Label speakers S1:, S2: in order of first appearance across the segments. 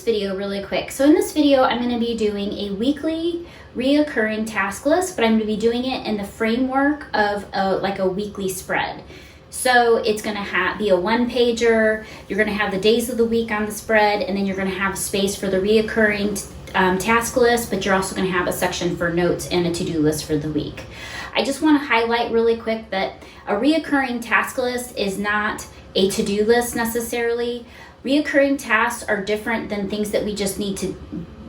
S1: video really quick. So in this video, I'm going to be doing a weekly reoccurring task list, but I'm going to be doing it in the framework of like a weekly spread. So it's going to be a one-pager. You're going to have the days of the week on the spread, and then you're going to have space for the reoccurring task list, but you're also going to have a section for notes and a to-do list for the week. I just want to highlight really quick that a reoccurring task list is not a to-do list necessarily. Reoccurring tasks are different than things that we just need to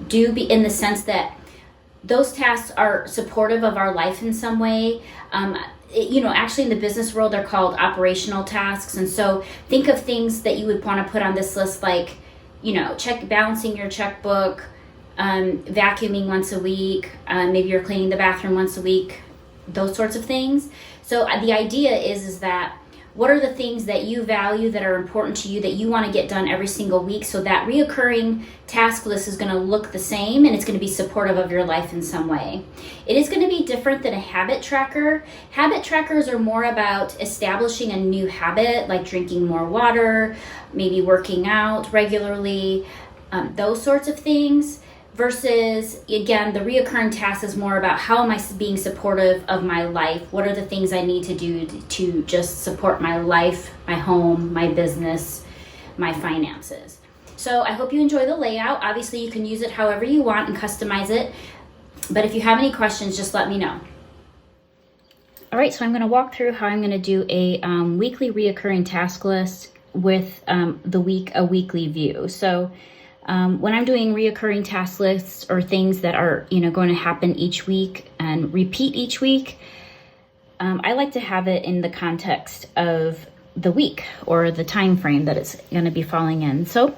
S1: do in the sense that those tasks are supportive of our life in some way. Actually in the business world, they're called operational tasks. And so think of things that you would want to put on this list, like, balancing your checkbook, vacuuming once a week, maybe you're cleaning the bathroom once a week, those sorts of things. So the idea is that what are the things that you value that are important to you that you want to get done every single week, so that reoccurring task list is going to look the same and it's going to be supportive of your life in some way. It is going to be different than a habit tracker. Habit trackers are more about establishing a new habit, like drinking more water, maybe working out regularly, those sorts of things. Versus, again, the reoccurring task is more about how am I being supportive of my life? What are the things I need to do to just support my life, my home, my business, my finances? So I hope you enjoy the layout. Obviously, you can use it however you want and customize it. But if you have any questions, just let me know. All right, so I'm going to walk through how I'm going to do a weekly reoccurring task list with a weekly view. So when I'm doing reoccurring task lists or things that are, going to happen each week and repeat each week, I like to have it in the context of the week or the time frame that it's going to be falling in. So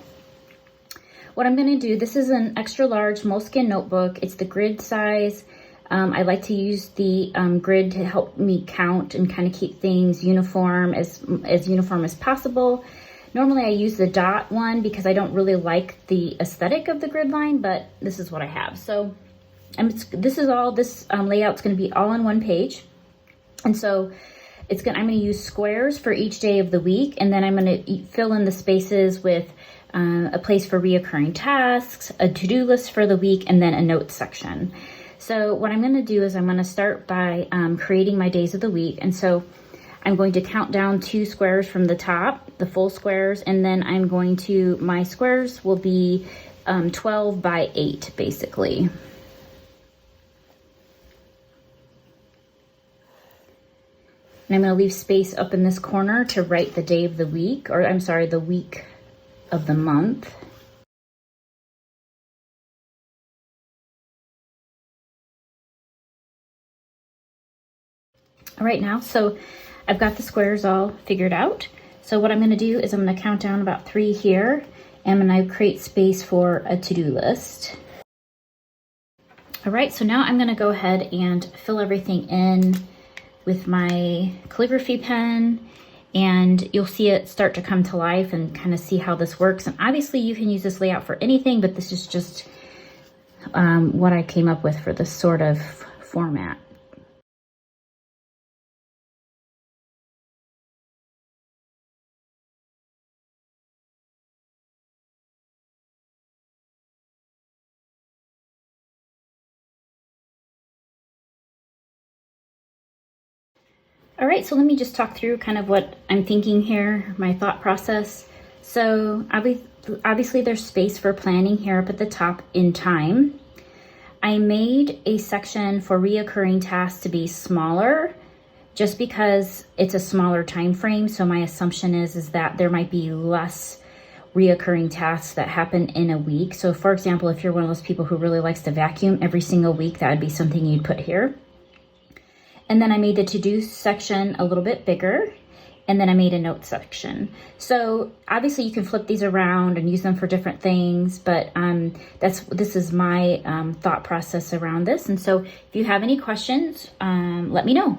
S1: what I'm going to do, this is an extra large moleskin notebook. It's the grid size. I like to use the grid to help me count and kind of keep things uniform, as uniform as possible. Normally I use the dot one because I don't really like the aesthetic of the grid line, but this is what I have. So this layout's going to be all on one page. And so I'm going to use squares for each day of the week, and then I'm going to fill in the spaces with a place for reoccurring tasks, a to-do list for the week, and then a notes section. So what I'm going to do is I'm going to start by creating my days of the week. And so I'm going to count down 2 squares from the top, the full squares, and then my squares will be 12 by 8, basically. And I'm going to leave space up in this corner to write the day of the week, the week of the month. All right, now, so I've got the squares all figured out. So what I'm going to do is I'm going to count down about 3 here, and I'm going to create space for a to-do list. All right, so now I'm going to go ahead and fill everything in with my calligraphy pen, and you'll see it start to come to life and kind of see how this works. And obviously you can use this layout for anything, but this is just what I came up with for this sort of format. All right, so let me just talk through kind of what I'm thinking here, my thought process. So obviously there's space for planning here up at the top in time. I made a section for reoccurring tasks to be smaller just because it's a smaller time frame. So my assumption is that there might be less reoccurring tasks that happen in a week. So for example, if you're one of those people who really likes to vacuum every single week, that would be something you'd put here. And then I made the to-do section a little bit bigger, and then I made a note section. So obviously you can flip these around and use them for different things, but this is my thought process around this. And so if you have any questions, let me know.